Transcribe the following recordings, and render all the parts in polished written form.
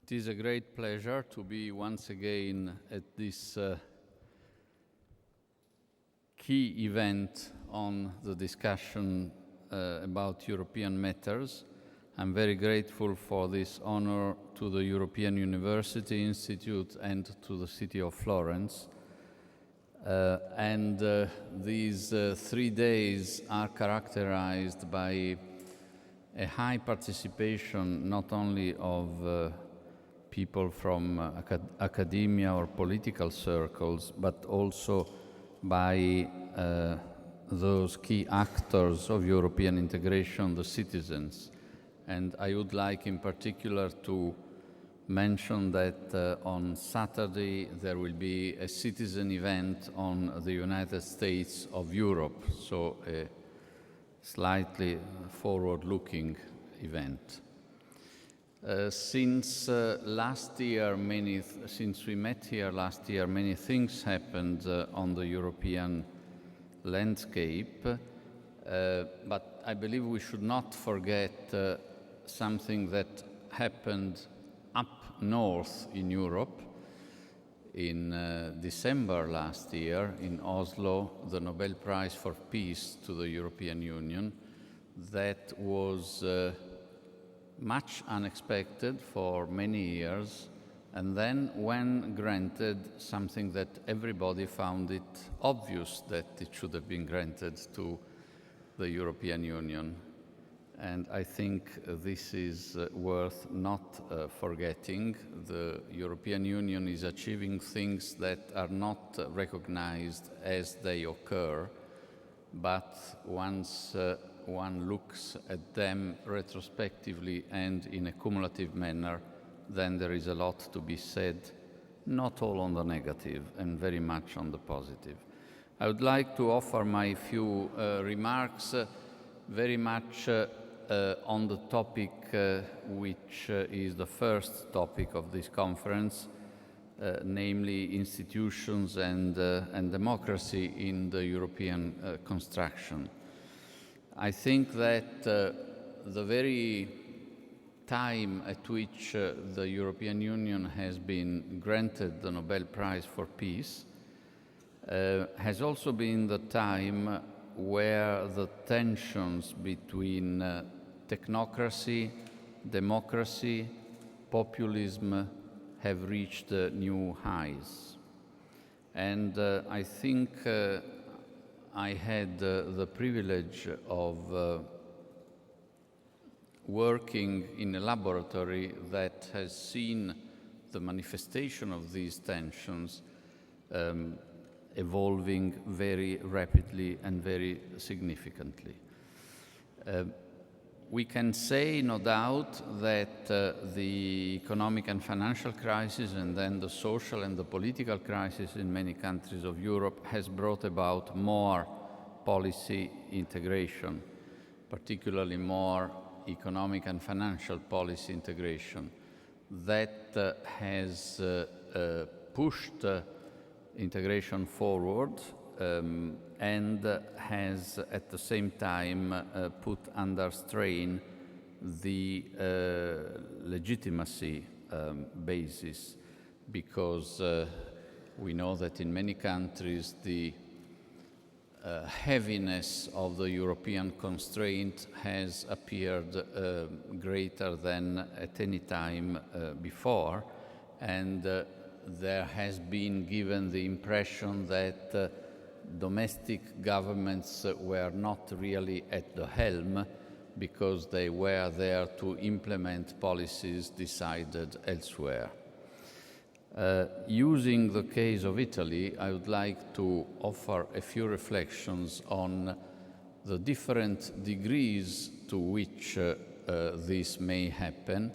It is a great pleasure to be once again at this key event on the discussion about European matters. I'm very grateful for this honor to the European University Institute and to the city of Florence. These 3 days are characterized by a high participation not only of people from academia or political circles, but also by those key actors of European integration, the citizens. And I would like in particular to mention that on Saturday there will be a citizen event on the United States of Europe, so a slightly forward-looking event. Since we met here last year, many things happened on the European landscape, but I believe we should not forget something that happened up north in Europe. In December last year in Oslo, the Nobel Prize for Peace to the European Union. That was much unexpected for many years, and then when granted, something that everybody found it obvious that it should have been granted to the European Union. And I think this is worth not forgetting. The European Union is achieving things that are not recognized as they occur, but once one looks at them retrospectively and in a cumulative manner, then there is a lot to be said, not all on the negative and very much on the positive. I would like to offer my few remarks very much on the topic which is the first topic of this conference, namely institutions and democracy in the European construction. I think that the very time at which the European Union has been granted the Nobel Prize for Peace has also been the time where the tensions between technocracy, democracy, populism have reached new highs. And I think I had the privilege of working in a laboratory that has seen the manifestation of these tensions evolving very rapidly and very significantly. We can say, no doubt, that the economic and financial crisis and then the social and the political crisis in many countries of Europe has brought about more policy integration, particularly more economic and financial policy integration. That has pushed integration forward and has at the same time put under strain the legitimacy basis, because we know that in many countries the heaviness of the European constraint has appeared greater than at any time before, and there has been given the impression that domestic governments were not really at the helm because they were there to implement policies decided elsewhere. Using the case of Italy, I would like to offer a few reflections on the different degrees to which this may happen,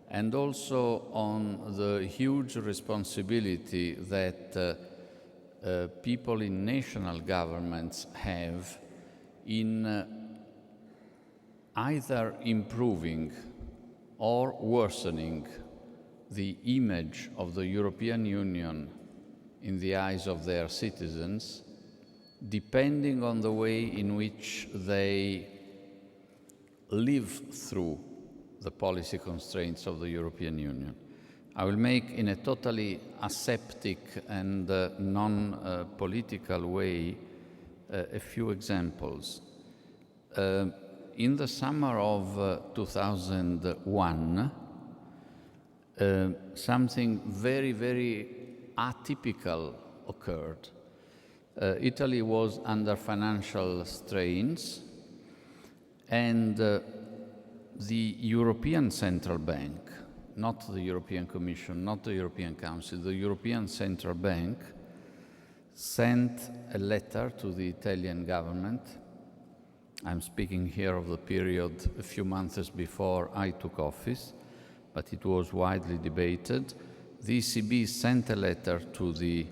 and also on the huge responsibility that people in national governments have in either improving or worsening the image of the European Union in the eyes of their citizens, depending on the way in which they live through the policy constraints of the European Union. I will make in a totally aseptic and non-political way a few examples. In the summer of 2001, something very, very atypical occurred. Italy was under financial strains, and the European Central Bank, not the European Commission, not the European Council, the European Central Bank sent a letter to the Italian government. I'm speaking here of the period a few months before I took office, but it was widely debated. The ECB sent a letter to the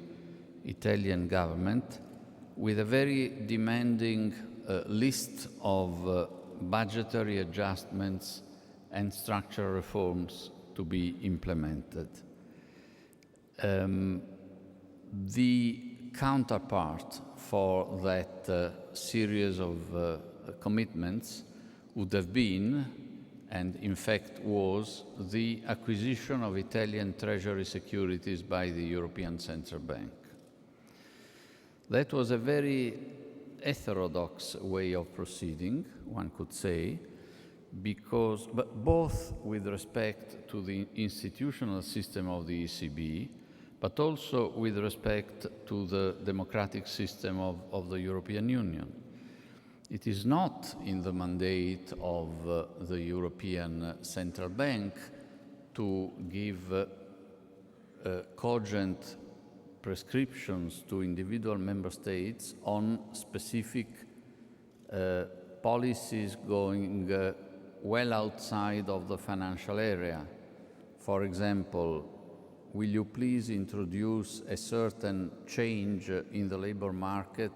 Italian government with a very demanding list of budgetary adjustments and structural reforms to be implemented. The counterpart for that series of commitments would have been, and in fact was, the acquisition of Italian treasury securities by the European Central Bank. That was a very heterodox way of proceeding, one could say, because, but both with respect to the institutional system of the ECB, but also with respect to the democratic system of the European Union. It is not in the mandate of the European Central Bank to give cogent prescriptions to individual member states on specific policies going well outside of the financial area. For example, will you please introduce a certain change in the labor market,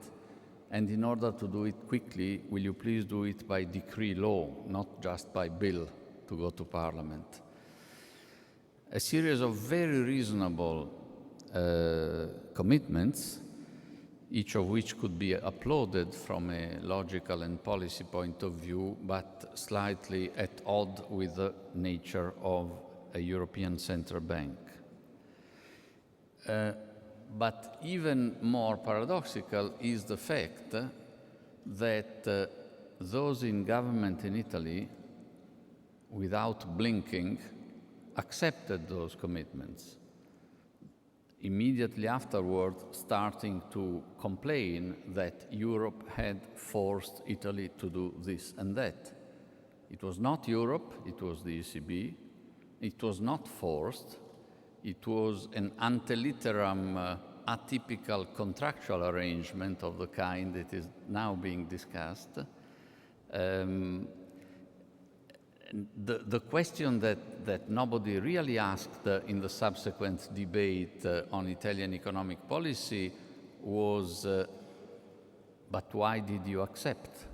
and in order to do it quickly, will you please do it by decree law, not just by bill to go to Parliament? A series of very reasonable commitments, each of which could be applauded from a logical and policy point of view, but slightly at odds with the nature of a European Central Bank. But even more paradoxical is the fact that those in government in Italy, without blinking, accepted those commitments. Immediately afterward, starting to complain that Europe had forced Italy to do this and that. It was not Europe, it was the ECB. It was not forced. It was an ante litteram atypical contractual arrangement of the kind that is now being discussed. The question that nobody really asked in the subsequent debate on Italian economic policy was, but why did you accept?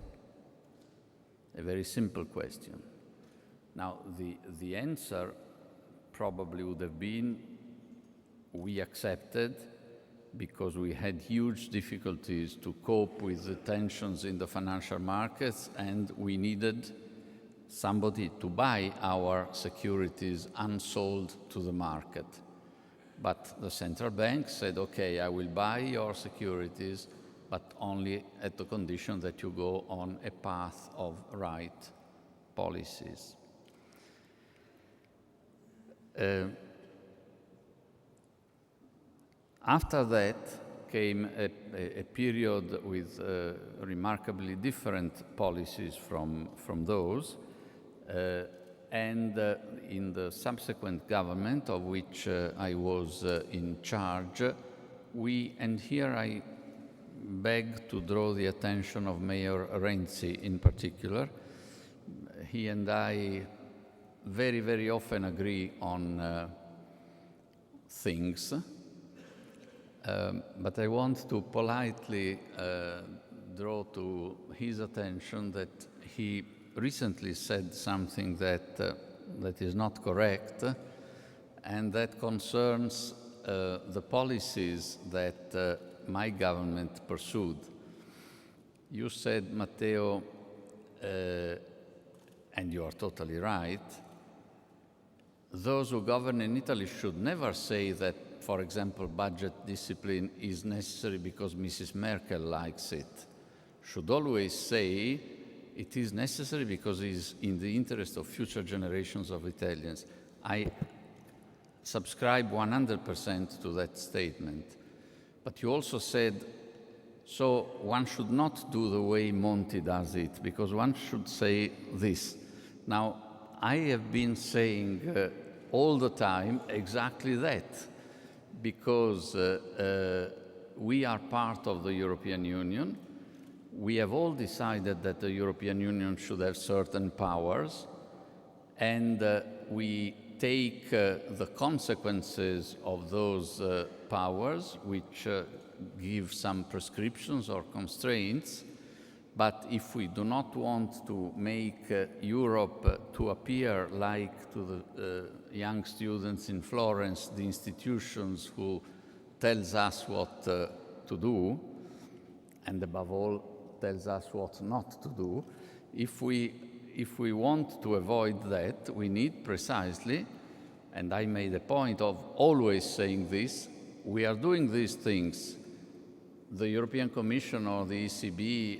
A very simple question. Now, the answer probably would have been, we accepted because we had huge difficulties to cope with the tensions in the financial markets, and we needed somebody to buy our securities unsold to the market. But the central bank said, okay, I will buy your securities, but only at the condition that you go on a path of right policies. After that came a period with remarkably different policies from those, and in the subsequent government of which I was in charge, and here I beg to draw the attention of Mayor Renzi in particular. He and I very, very often agree on things, but I want to politely draw to his attention that he recently said something that is not correct, and that concerns the policies that my government pursued. You said, Matteo, and you are totally right, those who govern in Italy should never say that, for example, budget discipline is necessary because Mrs. Merkel likes it. Should always say it is necessary because it is in the interest of future generations of Italians. I subscribe 100% to that statement. But you also said, so one should not do the way Monti does it, because one should say this. Now, I have been saying all the time exactly that, because we are part of the European Union. We have all decided that the European Union should have certain powers, and we take the consequences of those powers, which give some prescriptions or constraints. But if we do not want to make Europe to appear like to the young students in Florence, the institutions who tells us what to do, and above all, tells us what not to do, if we want to avoid that, we need precisely, and I made a point of always saying this, we are doing these things. The European Commission or the ECB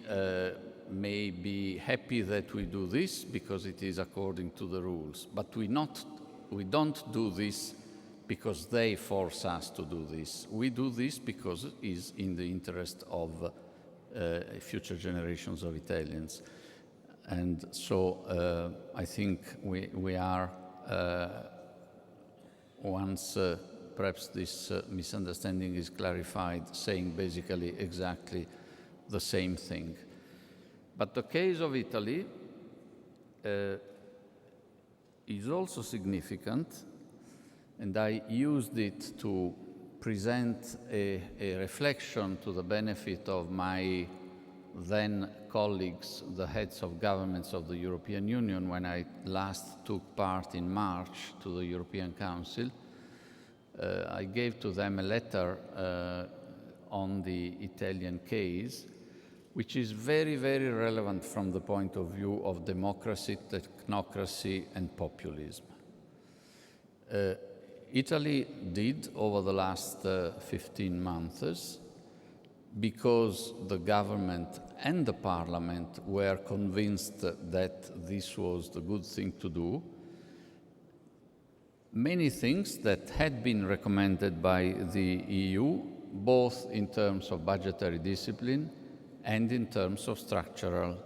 may be happy that we do this because it is according to the rules, but we don't do this because they force us to do this. We do this because it is in the interest of future generations of Italians. And so I think we are, once perhaps this misunderstanding is clarified, saying basically exactly the same thing. But the case of Italy is also significant, and I used it to present a reflection to the benefit of my then colleagues, the heads of governments of the European Union, when I last took part in March to the European Council. I gave to them a letter on the Italian case, which is very, very relevant from the point of view of democracy, technocracy, and populism. Italy did over the last 15 months, because the government and the parliament were convinced that this was the good thing to do, many things that had been recommended by the EU, both in terms of budgetary discipline and in terms of structural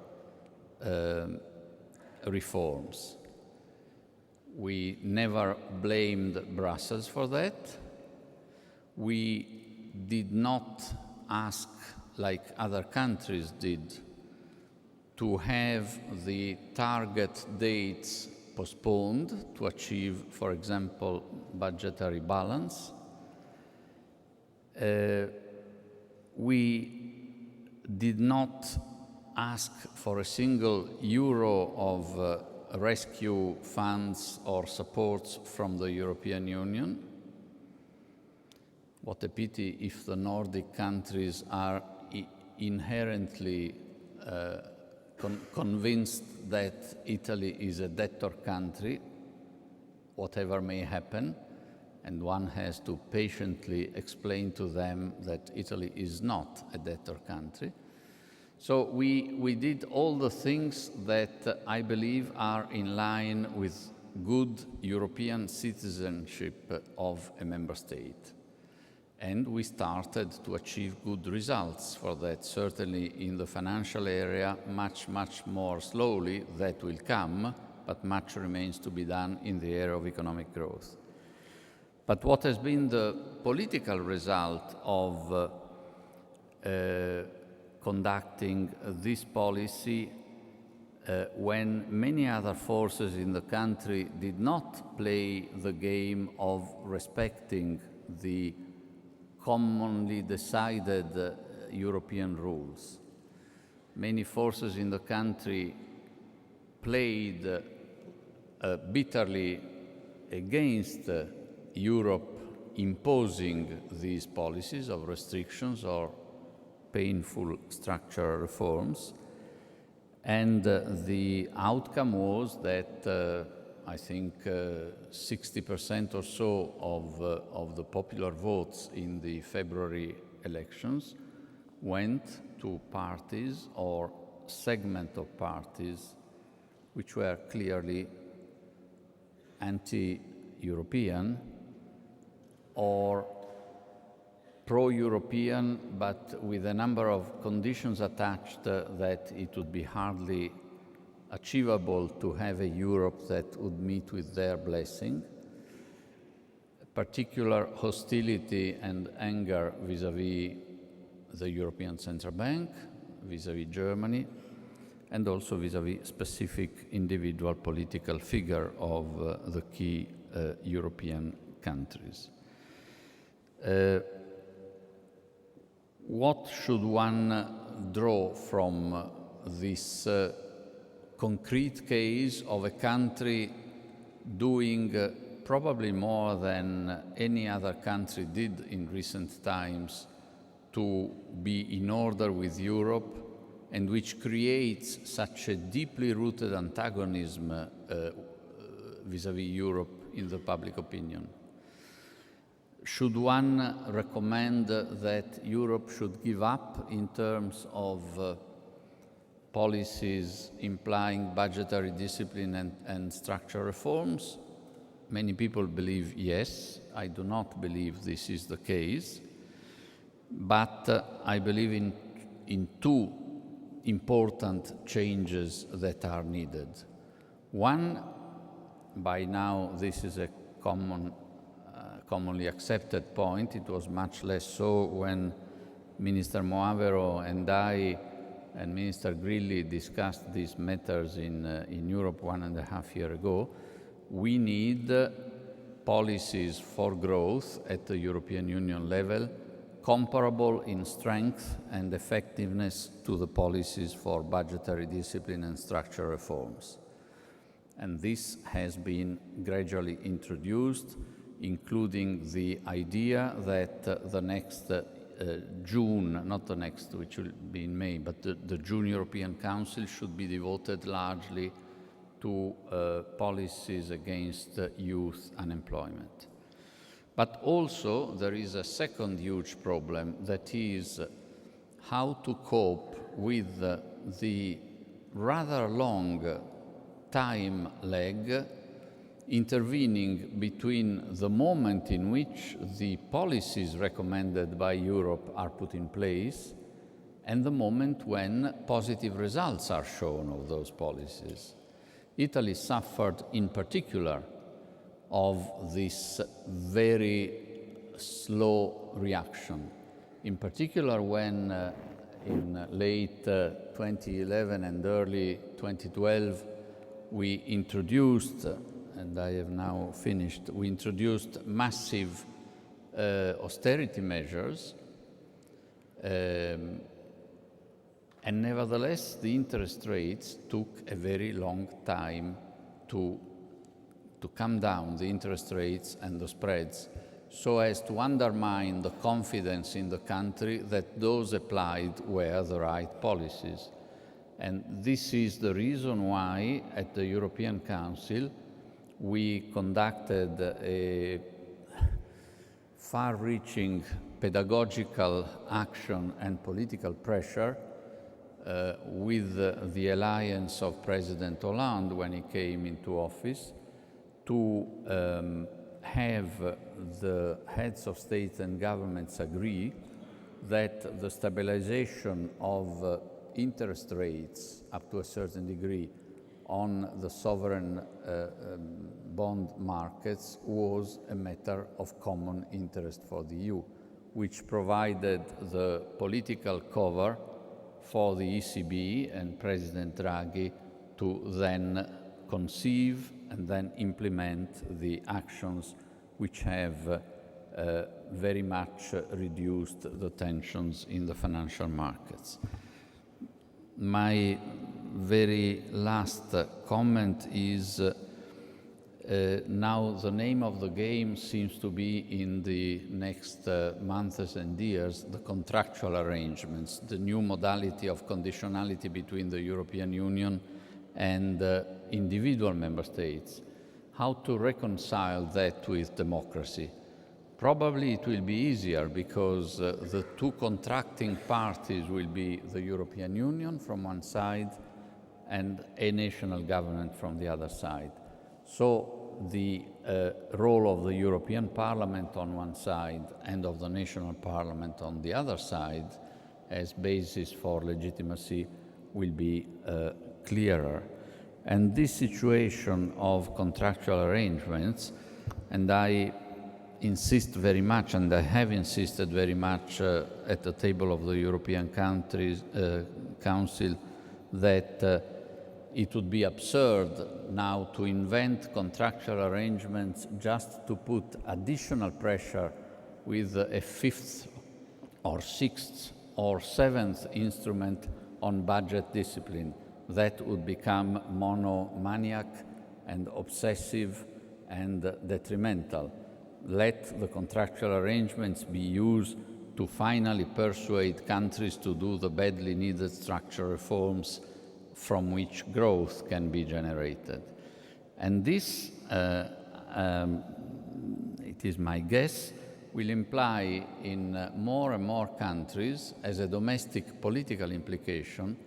reforms. We never blamed Brussels for that. We did not ask, like other countries did, to have the target dates postponed to achieve, for example, budgetary balance. We did not ask for a single euro of rescue funds or supports from the European Union. What a pity if the Nordic countries are inherently convinced that Italy is a debtor country, whatever may happen, and one has to patiently explain to them that Italy is not a debtor country. So we did all the things that I believe are in line with good European citizenship of a member state. And we started to achieve good results for that, certainly in the financial area, much, much more slowly. That will come, but much remains to be done in the area of economic growth. But what has been the political result of conducting this policy when many other forces in the country did not play the game of respecting the commonly decided European rules? Many forces in the country played bitterly against Europe imposing these policies of restrictions or painful structural reforms, and the outcome was that I think 60% or so of the popular votes in the February elections went to parties or segment of parties which were clearly anti-European or pro-European, but with a number of conditions attached that it would be hardly achievable to have a Europe that would meet with their blessing. Particular hostility and anger vis-à-vis the European Central Bank, vis-à-vis Germany, and also vis-à-vis specific individual political figure of the key European countries. What should one draw from this concrete case of a country doing probably more than any other country did in recent times to be in order with Europe, and which creates such a deeply rooted antagonism vis-à-vis Europe in the public opinion? Should one recommend that Europe should give up in terms of policies implying budgetary discipline and structural reforms? Many people believe yes. I do not believe this is the case. But I believe in two important changes that are needed. One, by now this is a commonly accepted point. It was much less so when Minister Moavero and I and Minister Grilli discussed these matters in Europe 1.5 years ago. We need policies for growth at the European Union level comparable in strength and effectiveness to the policies for budgetary discipline and structural reforms. And this has been gradually introduced, including the idea that the next June, not the next, which will be in May, but the June European Council should be devoted largely to policies against youth unemployment. But also there is a second huge problem, that is how to cope with the rather long time lag intervening between the moment in which the policies recommended by Europe are put in place and the moment when positive results are shown of those policies. Italy suffered in particular of this very slow reaction, in particular when in late 2011 and early 2012 we introduced, and I have now finished, we introduced massive austerity measures, and nevertheless the interest rates took a very long time to come down, the interest rates and the spreads, so as to undermine the confidence in the country that those applied were the right policies. And this is the reason why at the European Council we conducted a far-reaching pedagogical action and political pressure with the alliance of President Hollande when he came into office, to have the heads of states and governments agree that the stabilization of interest rates up to a certain degree on the sovereign bond markets was a matter of common interest for the EU, which provided the political cover for the ECB and President Draghi to then conceive and then implement the actions which have very much reduced the tensions in the financial markets. My very last comment is now the name of the game seems to be in the next months and years, the contractual arrangements, the new modality of conditionality between the European Union and individual member states. how to reconcile that with democracy. Probably it will be easier because the two contracting parties will be the European Union from one side and a national government from the other side. So the role of the European Parliament on one side and of the national parliament on the other side as basis for legitimacy will be clearer. And this situation of contractual arrangements, and I insist very much, and I have insisted very much at the table of the European countries, Council, that it would be absurd now to invent contractual arrangements just to put additional pressure with a fifth or sixth or seventh instrument on budget discipline. That would become monomaniac and obsessive and detrimental. Let the contractual arrangements be used to finally persuade countries to do the badly needed structural reforms from which growth can be generated. And this, it is my guess, will imply in more and more countries, as a domestic political implication,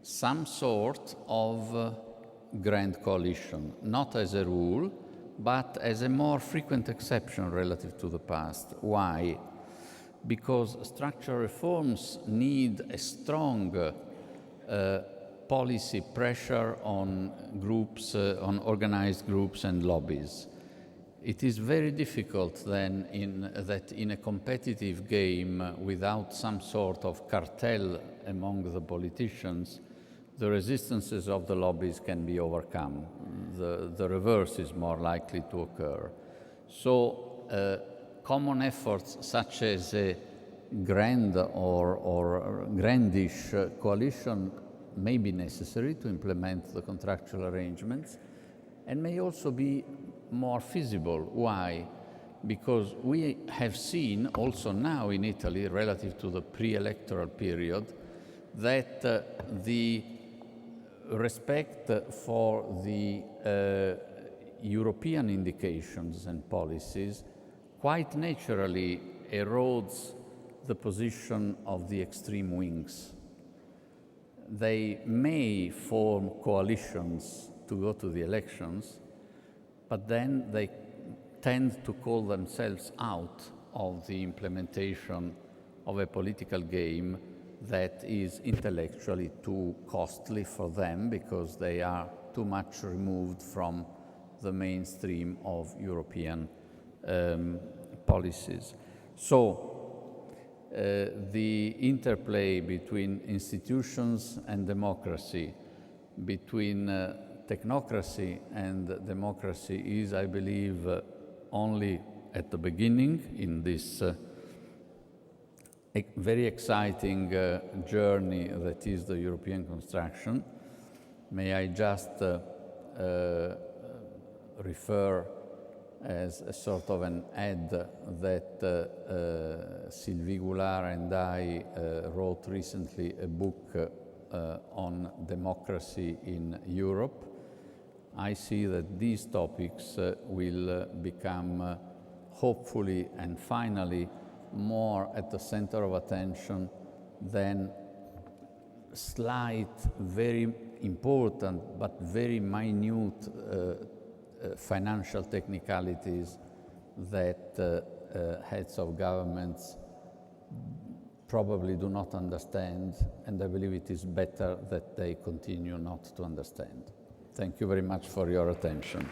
some sort of grand coalition, not as a rule, but as a more frequent exception relative to the past. Why? Because structural reforms need a strong policy pressure on groups, on organized groups and lobbies. It is very difficult then in a competitive game without some sort of cartel among the politicians, the resistances of the lobbies can be overcome. The reverse is more likely to occur. So common efforts such as a grand or grandish coalition may be necessary to implement the contractual arrangements and may also be more feasible. Why? Because we have seen also now in Italy, relative to the pre-electoral period, that the respect for the European indications and policies quite naturally erodes the position of the extreme wings. They may form coalitions to go to the elections, but then they tend to call themselves out of the implementation of a political game that is intellectually too costly for them because they are too much removed from the mainstream of European policies. So the interplay between institutions and democracy, between technocracy and democracy is, I believe, only at the beginning in this very exciting journey that is the European construction. May I just refer as a sort of an ad that Sylvie Goulart and I wrote recently a book on democracy in Europe. I see that these topics will become hopefully and finally more at the center of attention than slight, very important but very minute financial technicalities that heads of governments probably do not understand, and I believe it is better that they continue not to understand. Thank you very much for your attention.